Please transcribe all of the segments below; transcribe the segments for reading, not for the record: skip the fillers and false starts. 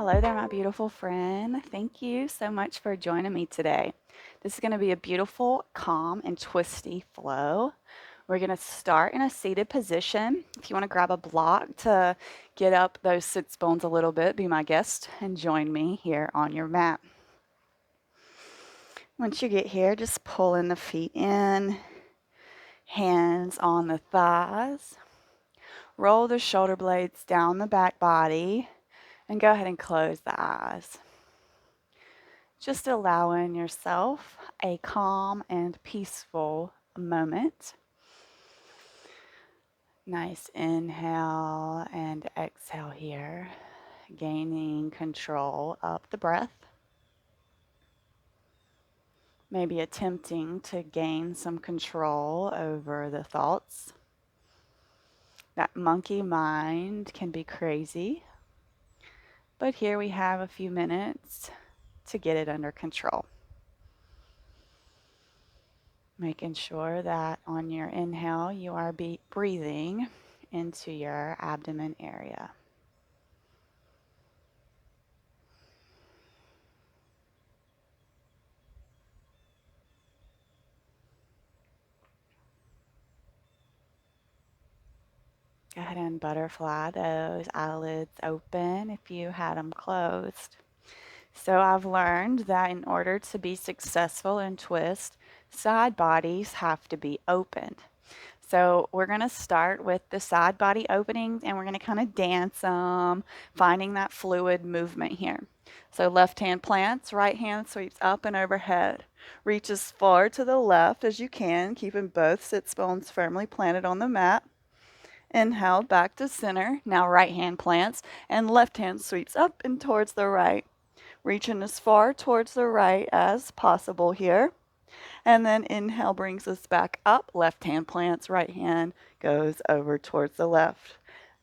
Hello there, my beautiful friend. Thank you so much for joining me today. This is going to be a beautiful, calm, and twisty flow. We're going to start in a seated position. If you want to grab a block to get up those sits bones a little bit, be my guest and join me here on your mat. Once you get here, just pulling the feet in, hands on the thighs. Roll the shoulder blades down the back body and go ahead and close the eyes. Just allowing yourself a calm and peaceful moment. Nice inhale and exhale here, gaining control of the breath. Maybe attempting to gain some control over the thoughts. That monkey mind can be crazy, but here we have a few minutes to get it under control. Making sure that on your inhale, you are breathing into your abdomen area. Go ahead and butterfly those eyelids open if you had them closed. So I've learned that in order to be successful in twist, side bodies have to be opened. So we're going to start with the side body openings and we're going to kind of dance them, finding that fluid movement here. So left hand plants, right hand sweeps up and overhead. Reach as far to the left as you can, keeping both sits bones firmly planted on the mat. Inhale, back to center. Now right hand plants and left hand sweeps up and towards the right. Reaching as far towards the right as possible here. And then inhale brings us back up. Left hand plants, right hand goes over towards the left.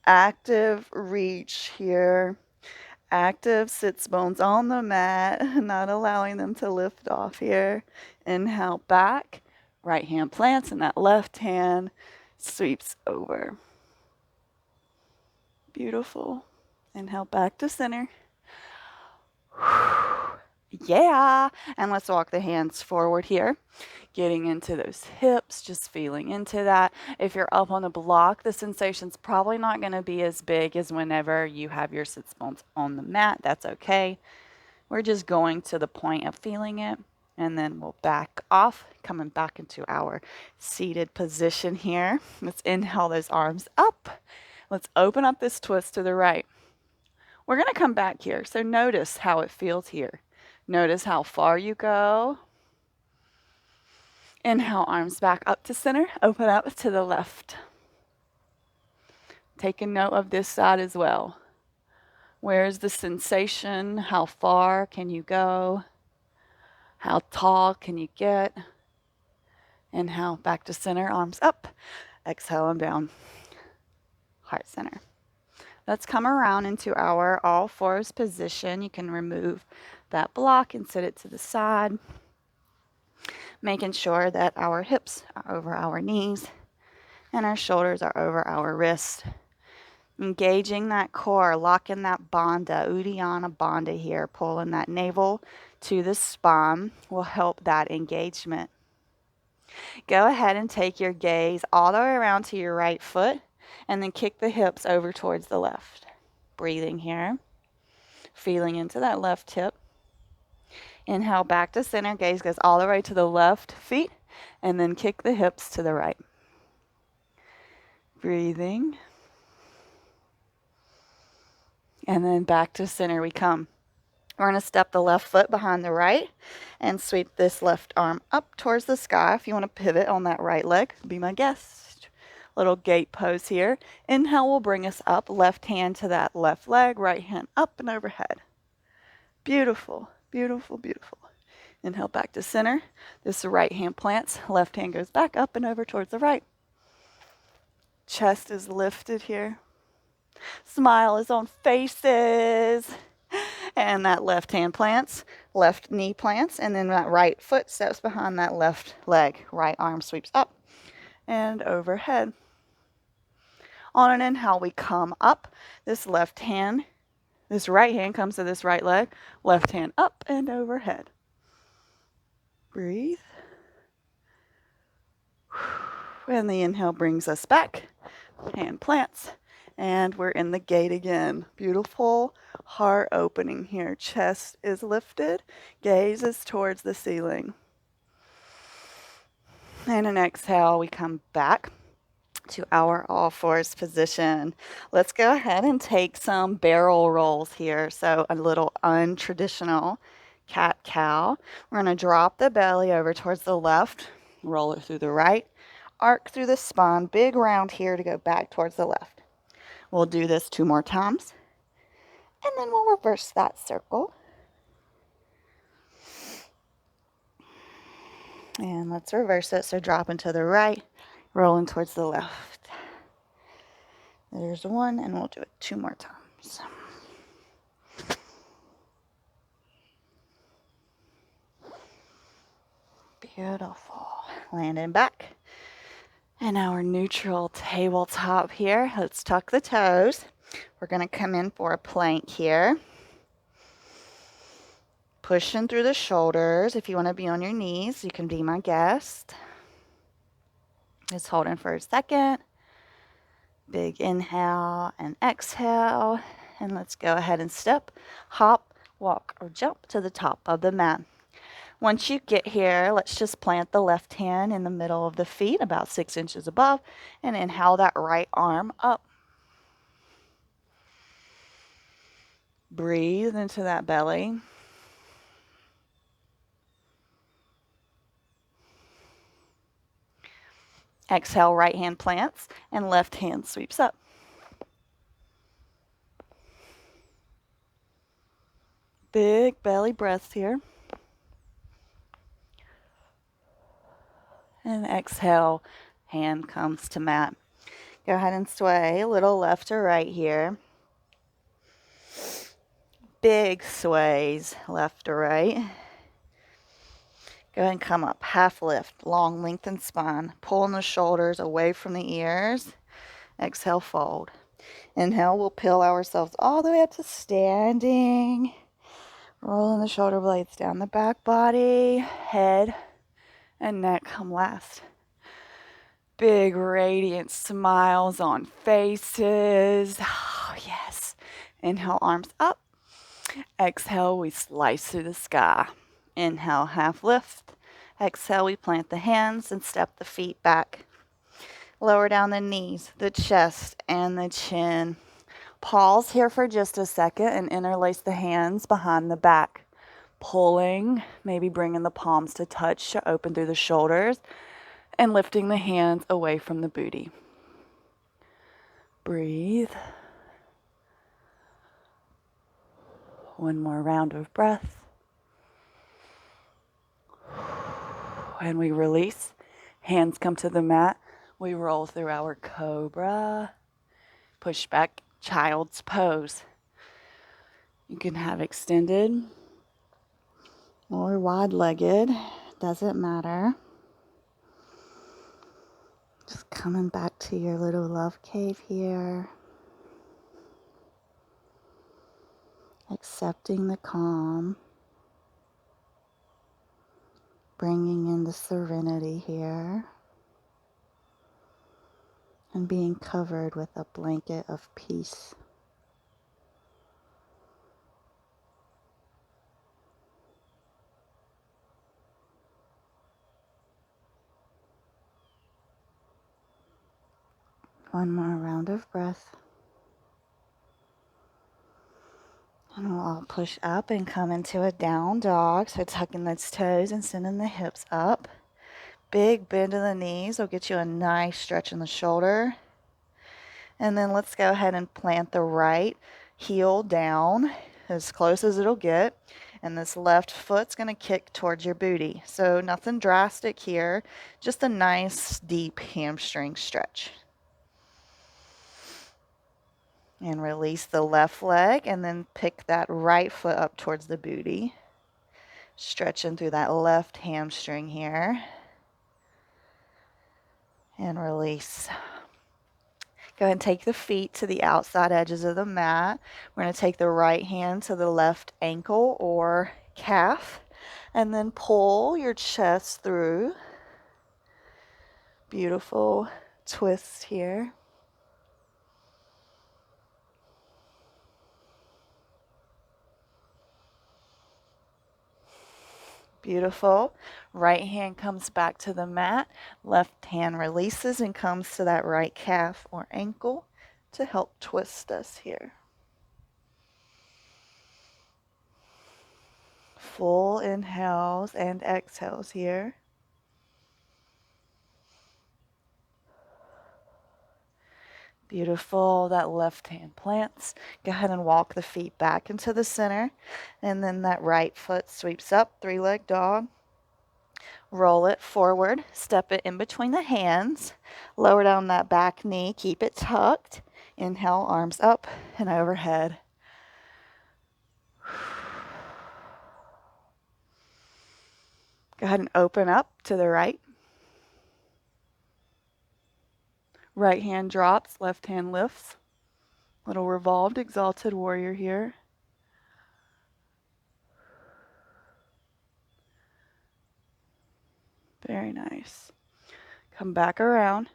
Active reach here. Active sits bones on the mat, not allowing them to lift off here. Inhale back. Right hand plants and that left hand sweeps over. Beautiful. Inhale back to center. Yeah. And let's walk the hands forward here. Getting into those hips, just feeling into that. If you're up on a block, the sensation's probably not going to be as big as whenever you have your sits bones on the mat. That's okay. We're just going to the point of feeling it. And then we'll back off, coming back into our seated position here. Let's inhale those arms up. Let's open up this twist to the right. We're going to come back here. So notice how it feels here. Notice how far you go. Inhale, arms back up to center. Open up to the left. Take a note of this side as well. Where's the sensation? How far can you go? How tall can you get? Inhale, back to center, arms up. Exhale and down. Heart center. Let's come around into our all fours position. You can remove that block and sit it to the side. Making sure that our hips are over our knees and our shoulders are over our wrists. Engaging that core, locking that bandha, Uddiyana bandha here, pulling that navel to the spine will help that engagement. Go ahead and take your gaze all the way around to your right foot and then kick the hips over towards the left. Breathing here, feeling into that left hip. Inhale back to center, gaze goes all the way to the left feet and then kick the hips to the right. Breathing. And then back to center we come. We're going to step the left foot behind the right and sweep this left arm up towards the sky. If you want to pivot on that right leg, be my guest. Little gate pose here. Inhale will bring us up. Left hand to that left leg, right hand up and overhead. Beautiful, beautiful, beautiful. Inhale back to center. This right hand plants. Left hand goes back up and over towards the right. Chest is lifted here. Smile is on faces. And that left hand plants, left knee plants, and then that right foot steps behind that left leg. Right arm sweeps up and overhead. On an inhale, we come up. This left hand This right hand comes to this right leg, left hand up and overhead. Breathe. And the inhale brings us back. Hand plants. And we're in the gate again. Beautiful heart opening here. Chest is lifted. Gaze is towards the ceiling. And an exhale, we come back to our all fours position. Let's go ahead and take some barrel rolls here. So a little untraditional cat-cow. We're going to drop the belly over towards the left, roll it through the right, arc through the spine, big round here to go back towards the left. We'll do this 2 more times, and then we'll reverse that circle. And let's reverse it. So dropping to the right, rolling towards the left. There's 1, and we'll do it 2 more times. Beautiful. Landing back. And our neutral tabletop here. Let's tuck the toes. We're going to come in for a plank here. Pushing through the shoulders. If you want to be on your knees, you can be my guest. Just holding for a second. Big inhale and exhale. And let's go ahead and step, hop, walk, or jump to the top of the mat. Once you get here, let's just plant the left hand in the middle of the feet, about 6 inches above, and inhale that right arm up. Breathe into that belly. Exhale, right hand plants, and left hand sweeps up. Big belly breaths here. And exhale, hand comes to mat. Go ahead and sway a little left or right here. Big sways left or right. Go ahead and come up, half lift, long lengthened spine. Pulling the shoulders away from the ears. Exhale, fold. Inhale, we'll peel ourselves all the way up to standing. Rolling the shoulder blades down the back body. Head and neck come last. Big radiant smiles on faces. Oh, yes. Inhale, arms up. Exhale, we slice through the sky. Inhale, half lift. Exhale, we plant the hands and step the feet back. Lower down the knees, the chest, and the chin. Pause here for just a second and interlace the hands behind the back. Pulling, maybe bringing the palms to touch to open through the shoulders, and lifting the hands away from the booty. Breathe. 1 more round of breath. And we release. Hands come to the mat. We roll through our cobra. Push back, child's pose. You can have extended or wide-legged. Doesn't matter. Just coming back to your little love cave here. Accepting the calm. Bringing in the serenity here. And being covered with a blanket of peace. One more round of breath. And we'll all push up and come into a down dog. So tucking those toes and sending the hips up. Big bend in the knees will get you a nice stretch in the shoulder. And then let's go ahead and plant the right heel down as close as it'll get. And this left foot's going to kick towards your booty. So nothing drastic here, just a nice deep hamstring stretch. And release the left leg and then pick that right foot up towards the booty. Stretching through that left hamstring here. And release. Go ahead and take the feet to the outside edges of the mat. We're going to take the right hand to the left ankle or calf, and then pull your chest through. Beautiful twist here. Beautiful. Right hand comes back to the mat. Left hand releases and comes to that right calf or ankle to help twist us here. Full inhales and exhales here. Beautiful. That left hand plants. Go ahead and walk the feet back into the center. And then that right foot sweeps up, three-leg dog. Roll it forward, step it in between the hands, lower down that back knee, keep it tucked. Inhale, arms up and overhead. Go ahead and open up to the right. Right hand drops, left hand lifts. Little revolved, exalted warrior here. Very nice. Come back around,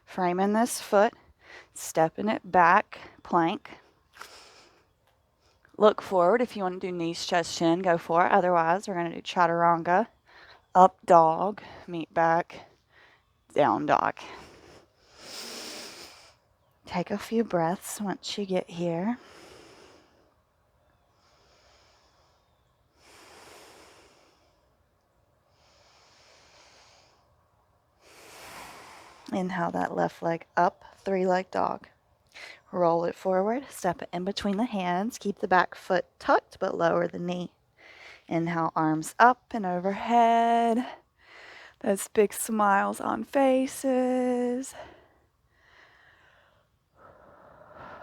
framing this foot, stepping it back, plank. Look forward. If you want to do knees, chest, chin, go for it. Otherwise, we're going to do chaturanga, up dog, meet back, down dog. Take a few breaths once you get here. Inhale that left leg up, three-leg dog. Roll it forward, step it in between the hands. Keep the back foot tucked, but lower the knee. Inhale, arms up and overhead. Those big smiles on faces.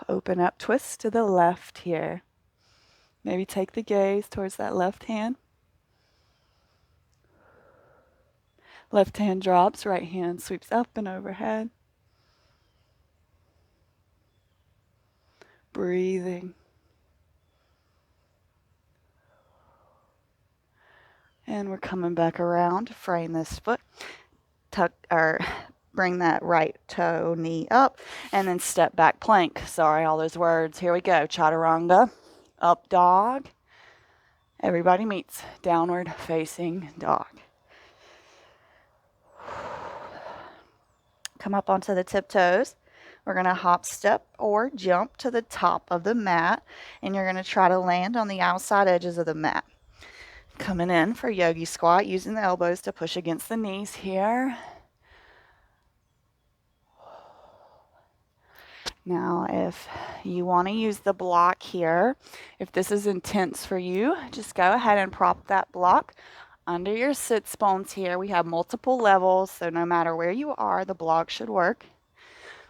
Open up, twist to the left here. Maybe take the gaze towards that left hand. Left hand drops, right hand sweeps up and overhead. Breathing. And we're coming back around to frame this foot. Bring that right toe, knee up, and then step back plank. Sorry, all those words. Here we go. Chaturanga, up dog. Everybody meets downward facing dog. Come up onto the tiptoes. We're going to hop, step, or jump to the top of the mat, and you're going to try to land on the outside edges of the mat. Coming in for yogi squat, using the elbows to push against the knees here. Now, if you want to use the block here, if this is intense for you, just go ahead and prop that block under your sits bones here. We have multiple levels, so no matter where you are, the block should work.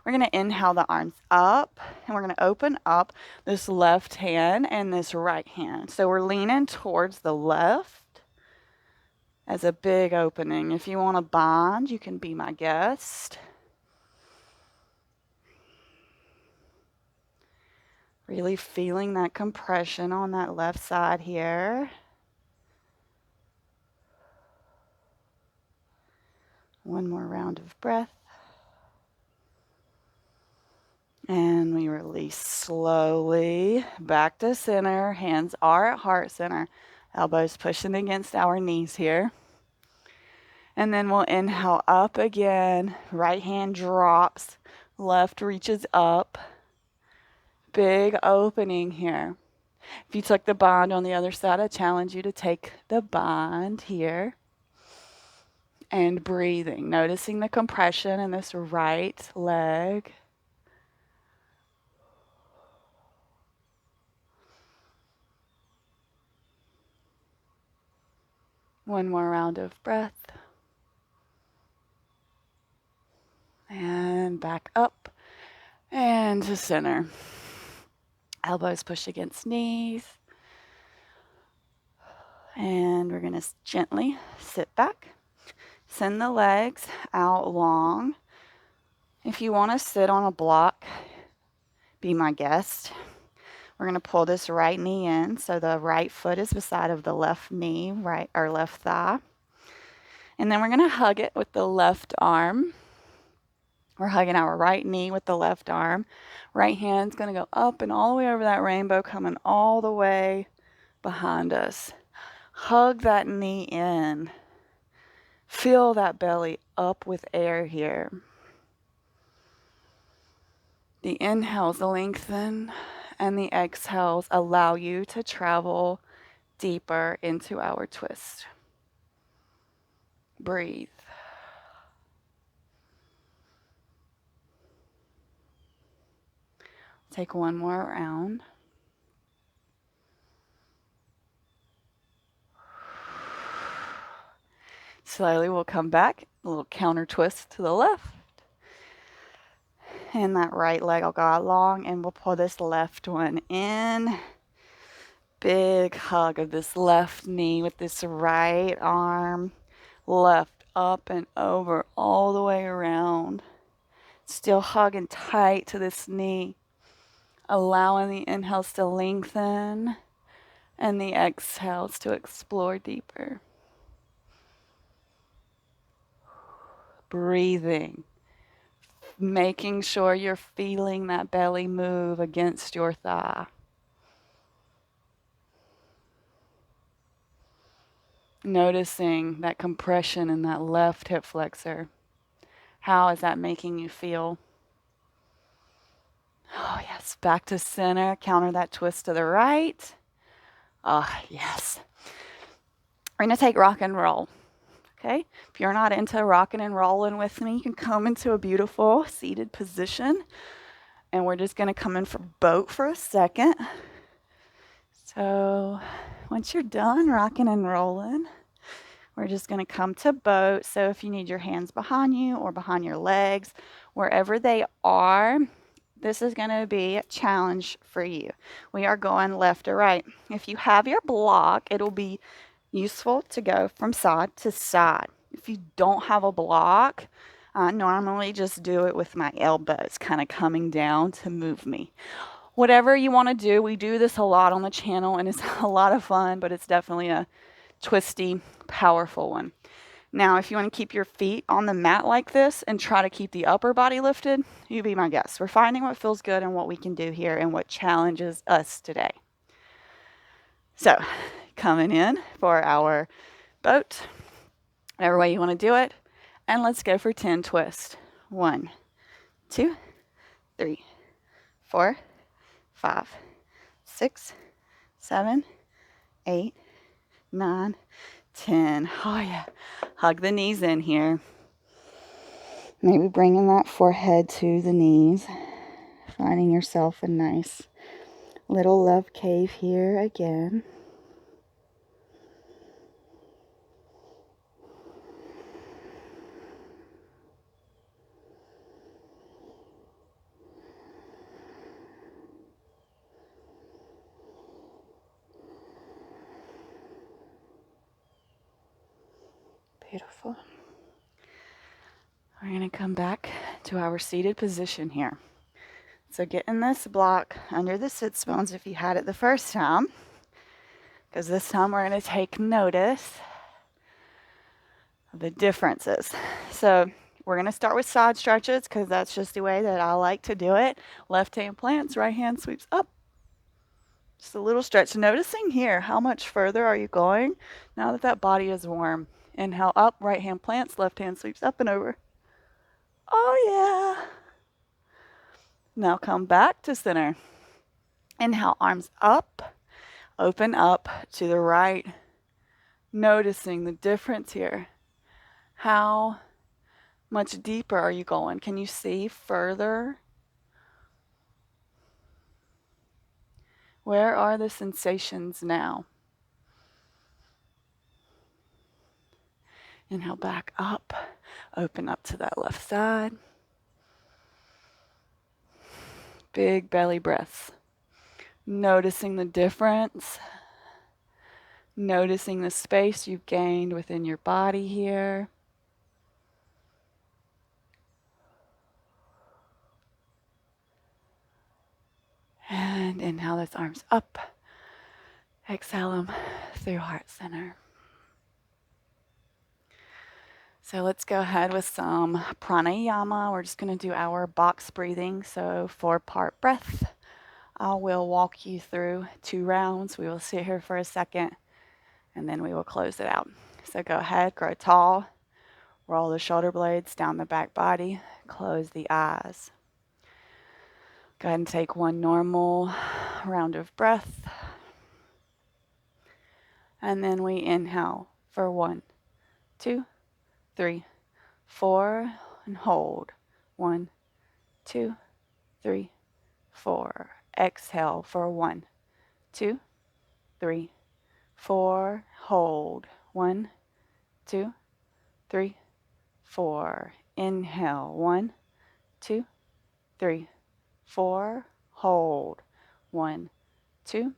We're going to inhale the arms up, and we're going to open up this left hand and this right hand. So we're leaning towards the left as a big opening. If you want to bind, you can be my guest. Really feeling that compression on that left side here. One more round of breath. And we release slowly back to center. Hands are at heart center. Elbows pushing against our knees here. And then we'll inhale up again. Right hand drops. Left reaches up. Big opening here. If you took the bind on the other side, I challenge you to take the bind here. And breathing. Noticing the compression in this right leg. One more round of breath. And back up and to center. Elbows push against knees. And we're going to gently sit back. Send the legs out long. If you want to sit on a block, be my guest. We're going to pull this right knee in so the right foot is beside of the left knee, right or left thigh. And then we're going to hug it with the left arm. We're hugging our right knee with the left arm. Right hand's going to go up and all the way over that rainbow, coming all the way behind us. Hug that knee in. Fill that belly up with air here. The inhales lengthen and the exhales allow you to travel deeper into our twist. Breathe. Take one more round. Slowly we'll come back, a little counter twist to the left. And that right leg will go out long and we'll pull this left one in. Big hug of this left knee with this right arm. Left up and over all the way around. Still hugging tight to this knee. Allowing the inhales to lengthen and the exhales to explore deeper. Breathing. Making sure you're feeling that belly move against your thigh. Noticing that compression in that left hip flexor. How is that making you feel? Oh, yes. Back to center. Counter that twist to the right. Oh, yes. We're going to take rock and roll. Okay? If you're not into rocking and rolling with me, you can come into a beautiful seated position. And we're just going to come in for boat for a second. So once you're done rocking and rolling, we're just going to come to boat. So if you need your hands behind you or behind your legs, wherever they are, this is going to be a challenge for you. We are going left or right. If you have your block, it'll be useful to go from side to side. If you don't have a block, I normally just do it with my elbows kind of coming down to move me. Whatever you want to do, we do this a lot on the channel and it's a lot of fun, but it's definitely a twisty, powerful one. Now, if you want to keep your feet on the mat like this and try to keep the upper body lifted, you be my guest. We're finding what feels good and what we can do here and what challenges us today. So, coming in for our boat, whatever way you want to do it, and let's go for 10 twists. 1, 2, 3, 4, 5, 6, 7, 8, 9, 10. Oh yeah. Hug the knees in here. Maybe bringing that forehead to the knees. Finding yourself a nice little love cave here again. Beautiful. We're going to come back to our seated position here. So get in this block under the sits bones if you had it the first time, because this time we're going to take notice of the differences. So we're going to start with side stretches because that's just the way that I like to do it. Left hand plants, right hand sweeps up. Just a little stretch. Noticing here, how much further are you going now that that body is warm? Inhale up, right hand plants, left hand sweeps up and over. Oh yeah. Now come back to center. Inhale, arms up, open up to the right. Noticing the difference here. How much deeper are you going? Can you see further? Where are the sensations now? Inhale back up, open up to that left side. Big belly breaths. Noticing the difference. Noticing the space you've gained within your body here. And inhale those arms up. Exhale them through heart center. So let's go ahead with some pranayama. We're just going to do our box breathing. So 4-part breath. I will walk you through 2 rounds. We will sit here for a second and then we will close it out. So go ahead, grow tall. Roll the shoulder blades down the back body. Close the eyes. Go ahead and take 1 normal round of breath. And then we inhale for 1, 2, 3, 4, and hold. 1, 2, 3, 4. Exhale for 1, 2, 3, 4. Hold. 1, 2, 3, 4. Inhale. 1, 2, 3, 4. Hold. 1, 2,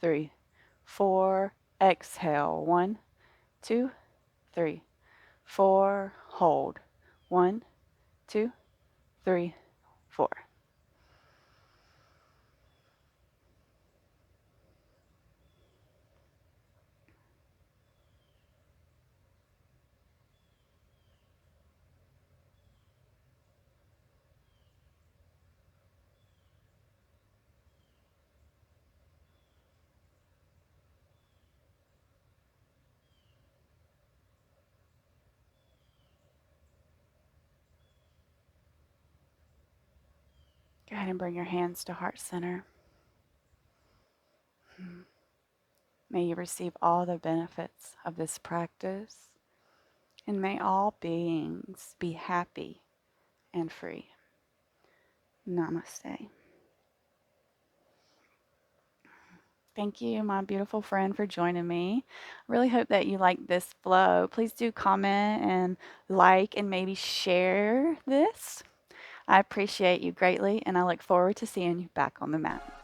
3, 4. Exhale. 1, 2, 3, 4. Hold. 1, 2, 3, 4. Go ahead and bring your hands to heart center. May you receive all the benefits of this practice, and may all beings be happy and free. Namaste. Thank you, my beautiful friend, for joining me. I really hope that you like this flow. Please do comment and like and maybe share this. I appreciate you greatly, and I look forward to seeing you back on the mat.